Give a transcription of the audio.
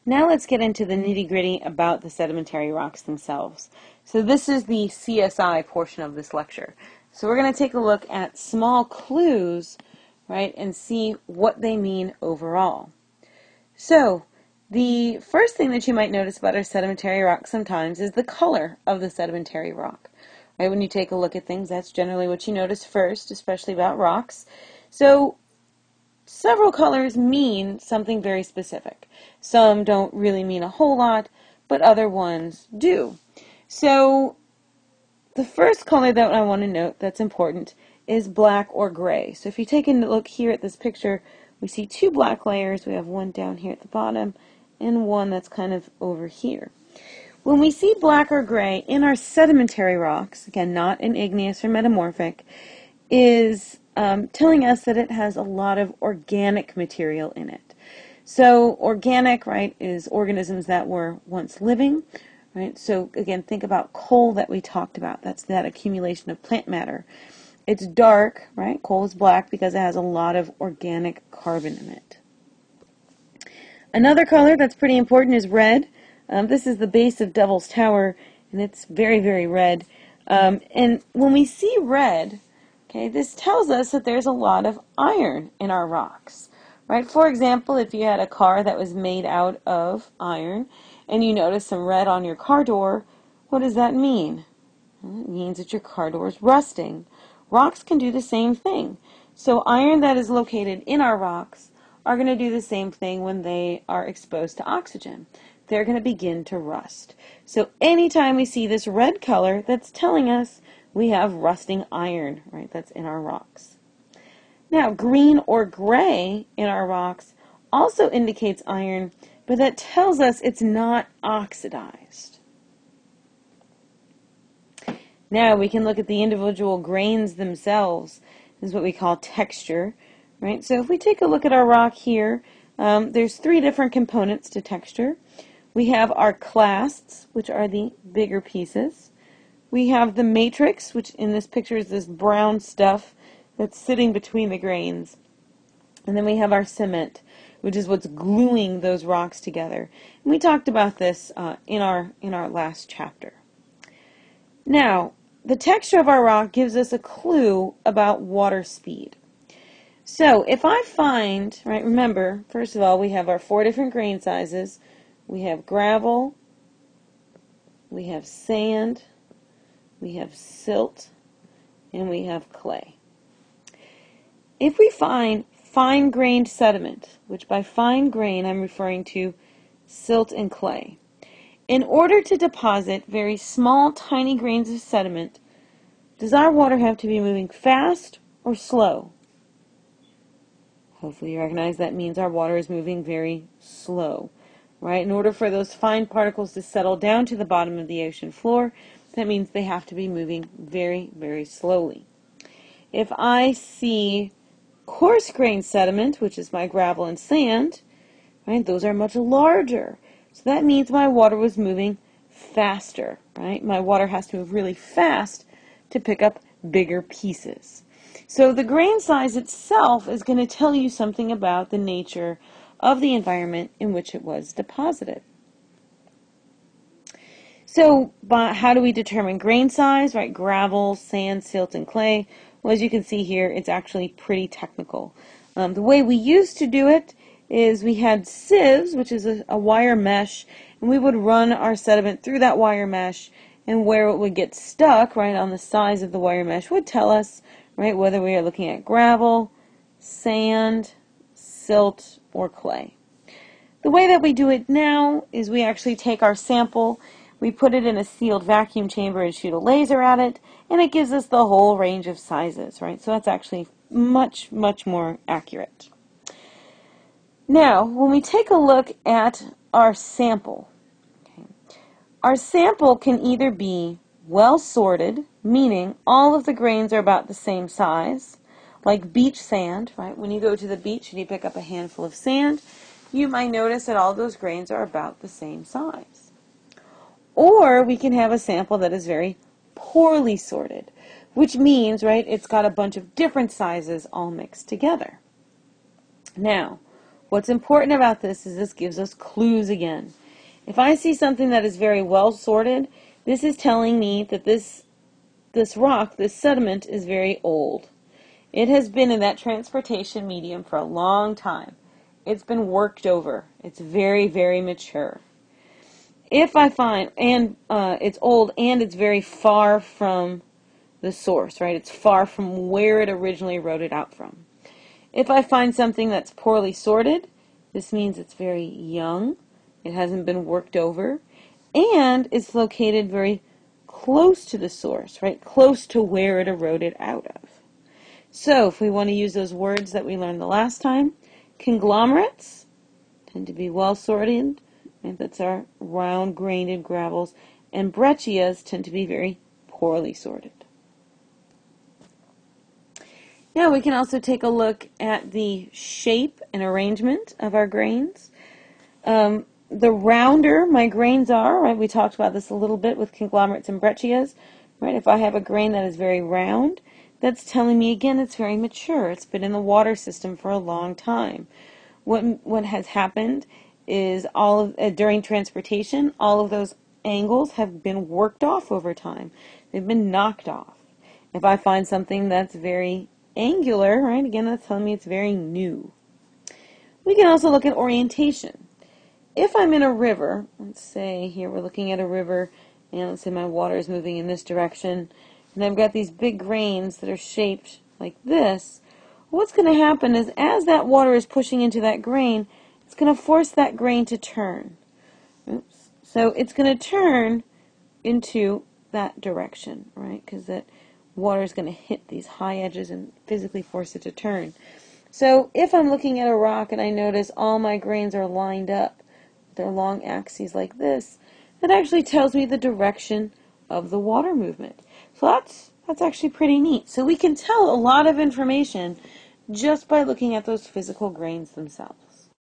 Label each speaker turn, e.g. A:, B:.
A: Now let's get into the nitty-gritty about the sedimentary rocks themselves. So this is the CSI portion of this lecture. So we're going to take a look at small clues, right, and see what they mean overall. So the first thing that you might notice about our sedimentary rock sometimes is the color of the sedimentary rock. Right, when you take a look at things, that's generally what you notice first, especially about rocks. So several colors mean something very specific. Some don't really mean a whole lot, but other ones do. So the first color that I want to note that's important is black or gray. So if you take a look here at this picture, we see two black layers. We have one down here at the bottom and one that's kind of over here. When we see black or gray in our sedimentary rocks, again, not in igneous or metamorphic, is telling us that it has a lot of organic material in it. So organic, right, is organisms that were once living, right? So again, think about coal that we talked about. That's that accumulation of plant matter. It's dark, right? Coal is black because it has a lot of organic carbon in it. Another color that's pretty important is red. This is the base of Devil's Tower, and it's very, very red. And when we see red, okay, this tells us that there's a lot of iron in our rocks, right? For example, if you had a car that was made out of iron and you notice some red on your car door, what does that mean? Well, it means that your car door is rusting. Rocks can do the same thing. So iron that is located in our rocks are going to do the same thing when they are exposed to oxygen. They're going to begin to rust. So anytime we see this red color, that's telling us we have rusting iron, right, that's in our rocks. Now, green or gray in our rocks also indicates iron, but that tells us it's not oxidized. Now, we can look at the individual grains themselves. This is what we call texture, right? So if we take a look at our rock here, there's three different components to texture. We have our clasts, which are the bigger pieces. We have the matrix, which in this picture is this brown stuff that's sitting between the grains. And then we have our cement, which is what's gluing those rocks together. And we talked about this in our last chapter. Now, the texture of our rock gives us a clue about water speed. So if I find, right, remember, first of all, we have our four different grain sizes. We have gravel, we have sand, we have silt, and we have clay. If we find fine-grained sediment, which by fine grain I'm referring to silt and clay, in order to deposit very small, tiny grains of sediment, does our water have to be moving fast or slow? Hopefully you recognize that means our water is moving very slow. Right? In order for those fine particles to settle down to the bottom of the ocean floor, that means they have to be moving very, very slowly. If I see coarse-grained sediment, which is my gravel and sand, right, those are much larger. So that means my water was moving faster, right? My water has to move really fast to pick up bigger pieces. So the grain size itself is going to tell you something about the nature of the environment in which it was deposited. So how do we determine grain size, right? Gravel, sand, silt, and clay. Well, as you can see here, it's actually pretty technical. The way we used to do it is we had sieves, which is a wire mesh, and we would run our sediment through that wire mesh, and where it would get stuck, right, on the size of the wire mesh would tell us, right, whether we are looking at gravel, sand, silt, or clay. The way that we do it now is we actually take our sample, we put it in a sealed vacuum chamber and shoot a laser at it, and it gives us the whole range of sizes, right? So that's actually much, much more accurate. Now, when we take a look at our sample, okay, our sample can either be well sorted, meaning all of the grains are about the same size, like beach sand, right? When you go to the beach and you pick up a handful of sand, you might notice that all those grains are about the same size. Or we can have a sample that is very poorly sorted, which means, right, it's got a bunch of different sizes all mixed together. Now, What's important about this is this gives us clues again. If I see something that is very well sorted, this is telling me that this rock, this sediment, is very old. It has been in that transportation medium for a long time. It's been worked over. It's very, very mature. If I find, and it's old and it's very far from the source, right? It's far from where it originally wrote it out from. If I find something that's poorly sorted, this means it's very young, it hasn't been worked over, and it's located very close to the source, right? Close to where it eroded out of. So if we want to use those words that we learned the last time, conglomerates tend to be well sorted, and that's our round-grained gravels, and breccias tend to be very poorly sorted. Now we can also take a look at the shape and arrangement of our grains. The rounder my grains are, right, we talked about this a little bit with conglomerates and breccias, right, if I have a grain that is very round, that's telling me again it's very mature, it's been in the water system for a long time. What has happened is during transportation, all of those angles have been worked off over time. They've been knocked off. If I find something that's very angular, right, again, that's telling me it's very new. We can also look at orientation. If I'm in a river, let's say here we're looking at a river, and let's say my water is moving in this direction, and I've got these big grains that are shaped like this, what's going to happen is as that water is pushing into that grain, it's going to force that grain to turn. Oops. So it's going to turn into that direction, right, because that water is going to hit these high edges and physically force it to turn. So if I'm looking at a rock and I notice all my grains are lined up, they're long axes like this, that actually tells me the direction of the water movement. So that's actually pretty neat. So we can tell a lot of information just by looking at those physical grains themselves.